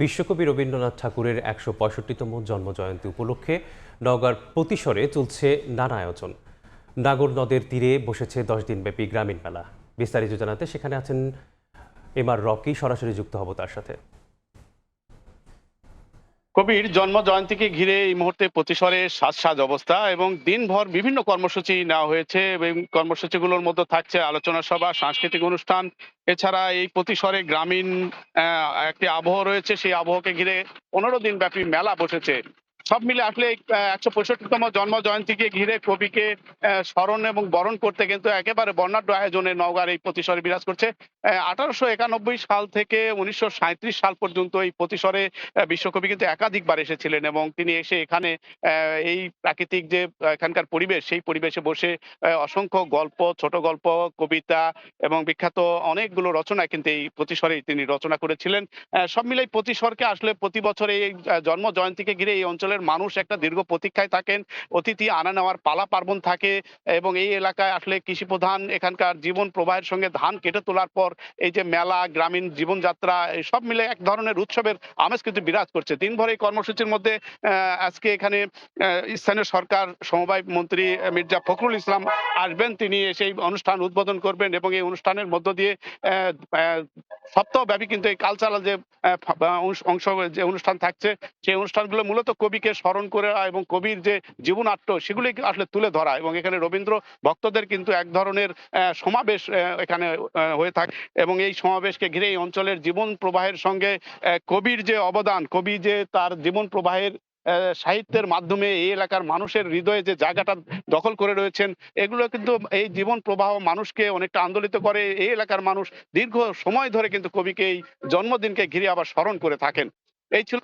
বিশ্বকবি রবীন্দ্রনাথ ঠাকুরের ১৬৫তম জন্মজয়ন্তী উপলক্ষে নওগাঁর প্রতিসরে চলছে নানা আয়োজন। নাগর নদের তীরে বসেছে ১০ দিনব্যাপী গ্রামীণ মেলা। বিস্তারিত জানাতে সেখানে আছেন এমআর রকি, সরাসরি যুক্ত হব তার সাথে। কবির জন্ম জয়ন্তীকে ঘিরে এই মুহূর্তে প্রতিসরে সাজ অবস্থা এবং দিনভর বিভিন্ন কর্মসূচি নেওয়া হয়েছে এবং কর্মসূচিগুলোর মধ্যে থাকছে আলোচনা সভা, সাংস্কৃতিক অনুষ্ঠান। এছাড়া এই প্রতিসরে গ্রামীণ একটি আবহ রয়েছে, সেই আবহকে ঘিরে ১৫ দিন ব্যাপী মেলা বসেছে। সব মিলে আসলে ১৬৫তম জন্ম জয়ন্তীকে ঘিরে কবিকে স্মরণ এবং বরণ করতে কিন্তু একেবারে বর্ণাঢ্য আয়োজনে নওগাঁর এই প্রতিসরে বিরাজ করছে। ১৮৯১ সাল থেকে ১৯৩৭ সাল পর্যন্ত এই প্রতিসরে বিশ্বকবি কিন্তু একাধিকবার এসেছিলেন এবং তিনি এসে এখানে এই প্রাকৃতিক যে এখানকার পরিবেশ, সেই পরিবেশে বসে অসংখ্য গল্প, ছোট গল্প, কবিতা এবং বিখ্যাত অনেকগুলো রচনা কিন্তু এই প্রতিসরেই তিনি রচনা করেছিলেন। সব মিলে এই প্রতিসরকে আসলে প্রতি বছর এই জন্ম জয়ন্তীকে ঘিরে এই অঞ্চলের মানুষ একটা দীর্ঘ প্রতীক্ষায় থাকেন। অতিথি আনা নেওয়ার পালা পার্বণ থাকে এবং এই এলাকায় আসলে কৃষি প্রধান এখানকার জীবন প্রবাহের সঙ্গে ধান কেটে তোলার পর এই যে মেলা, গ্রামীণ জীবনযাত্রা, এই সব মিলে এক ধরনের উৎসবের আমেজ কিন্তু বিরাজ করছে। দিনভর এই কর্মসূচির মধ্যে আজকে এখানে স্থানীয় সরকার সমবায় মন্ত্রী মির্জা ফখরুল ইসলাম আসবেন। তিনি সেই অনুষ্ঠান উদ্বোধন করবেন এবং এই অনুষ্ঠানের মধ্য দিয়ে সপ্তাহব্যাপী কিন্তু এই কালচারাল যে অংশ যে অনুষ্ঠান থাকছে, সেই অনুষ্ঠানগুলো মূলত কবিকে স্মরণ করে এবং কবির যে জীবনাট্য সেগুলি আসলে তুলে ধরা, এবং এখানে রবীন্দ্র ভক্তদের কিন্তু এক ধরনের সমাবেশ এখানে হয়ে থাকে এবং এই সমাবেশকে ঘিরে এই অঞ্চলের জীবন প্রবাহের সঙ্গে কবির যে অবদান, কবি যে তার জীবন প্রবাহের সাহিত্যের মাধ্যমে এই এলাকার মানুষের হৃদয়ে যে জায়গাটা দখল করে রয়েছেন, এগুলো কিন্তু এই জীবন প্রবাহ মানুষকে অনেকটা আন্দোলিত করে। এই এলাকার মানুষ দীর্ঘ সময় ধরে কিন্তু কবিকে এই জন্মদিনকে ঘিরে আবার স্মরণ করে থাকেন। এই ছিল